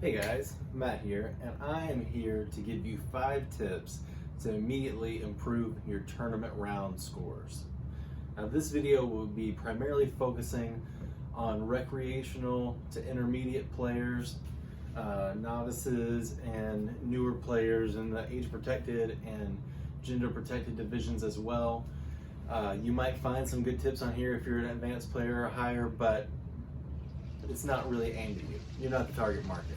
Hey guys, Matt here, and I am here to give you 5 tips to immediately improve your tournament round scores. Now this video will be primarily focusing on recreational to intermediate players, novices, and newer players in the age protected and gender protected divisions as well. You might find some good tips on here if you're an advanced player or higher, but it's not really aimed at you. You're not the target market.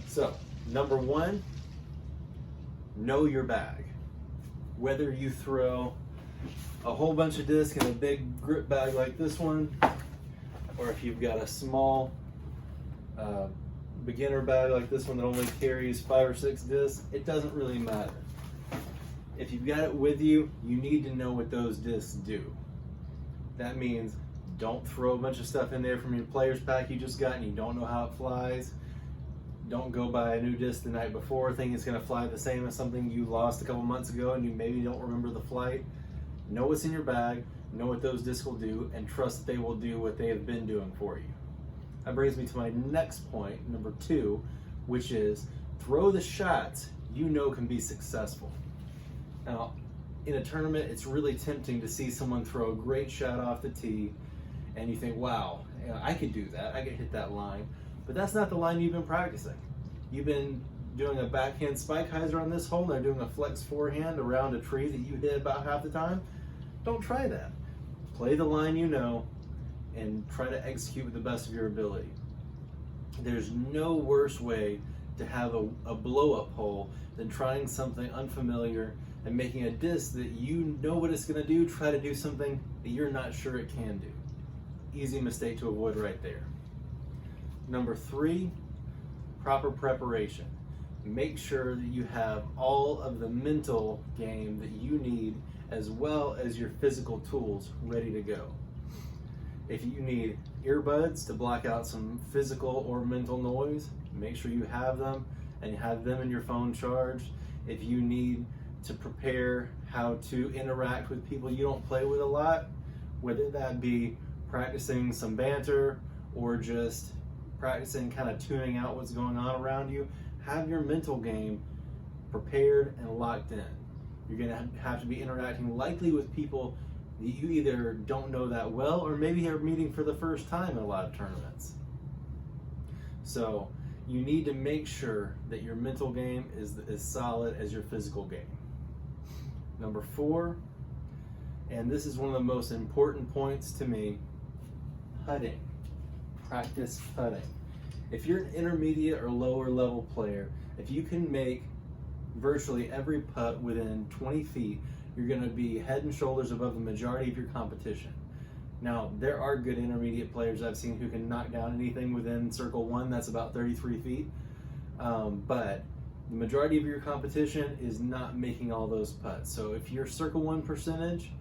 So, number 1, know your bag. Whether you throw a whole bunch of discs in a big grip bag like this one, or if you've got a small beginner bag like this one that only carries 5 or 6 discs, it doesn't really matter. If you've got it with you, you need to know what those discs do. That means don't throw a bunch of stuff in there from your player's pack you just got and you don't know how it flies. Don't go buy a new disc the night before thinking it's going to fly the same as something you lost a couple months ago and you maybe don't remember the flight. Know what's in your bag, know what those discs will do, and trust that they will do what they have been doing for you. That brings me to my next point, number 2, which is throw the shots you know can be successful. Now, in a tournament, it's really tempting to see someone throw a great shot off the tee and you think, wow, I could do that, I could hit that line. But that's not the line you've been practicing. You've been doing a backhand spike hyzer on this hole, and they're doing a flex forehand around a tree that you hit about half the time. Don't try that. Play the line you know and try to execute with the best of your ability. There's no worse way to have a blow-up hole than trying something unfamiliar and making a disc that you know what it's going to do, try to do something that you're not sure it can do. Easy mistake to avoid right there. Number 3, proper preparation. Make sure that you have all of the mental game that you need as well as your physical tools ready to go. If you need earbuds to block out some physical or mental noise, make sure you have them and you have them in your phone charged. If you need to prepare how to interact with people you don't play with a lot, whether that be practicing some banter or just practicing kind of tuning out what's going on around you, have your mental game prepared and locked in. You're going to have to be interacting likely with people that you either don't know that well or maybe are meeting for the first time in a lot of tournaments. So you need to make sure that your mental game is as solid as your physical game. Number 4, and this is one of the most important points to me, putting. Practice putting. If you're an intermediate or lower level player, if you can make virtually every putt within 20 feet, you're going to be head and shoulders above the majority of your competition. Now, there are good intermediate players I've seen who can knock down anything within circle 1, that's about 33 feet. But the majority of your competition is not making all those putts. So if your circle 1 percentage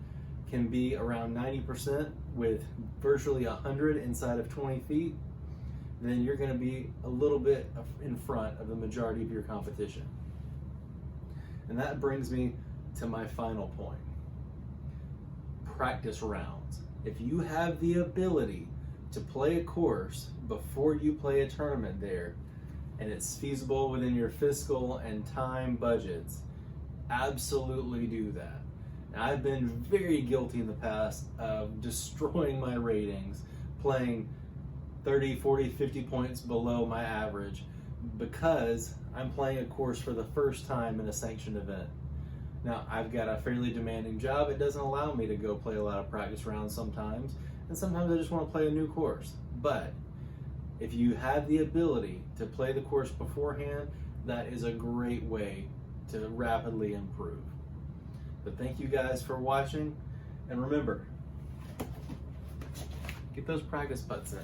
can be around 90% with virtually 100 inside of 20 feet, then you're going to be a little bit in front of the majority of your competition. And that brings me to my final point. Practice rounds. If you have the ability to play a course before you play a tournament there, and it's feasible within your fiscal and time budgets, absolutely do that. I've been very guilty in the past of destroying my ratings, playing 30, 40, 50 points below my average because I'm playing a course for the first time in a sanctioned event. Now, I've got a fairly demanding job. It doesn't allow me to go play a lot of practice rounds sometimes, and sometimes I just want to play a new course. But if you have the ability to play the course beforehand, that is a great way to rapidly improve. But thank you guys for watching, and remember, get those practice putts in.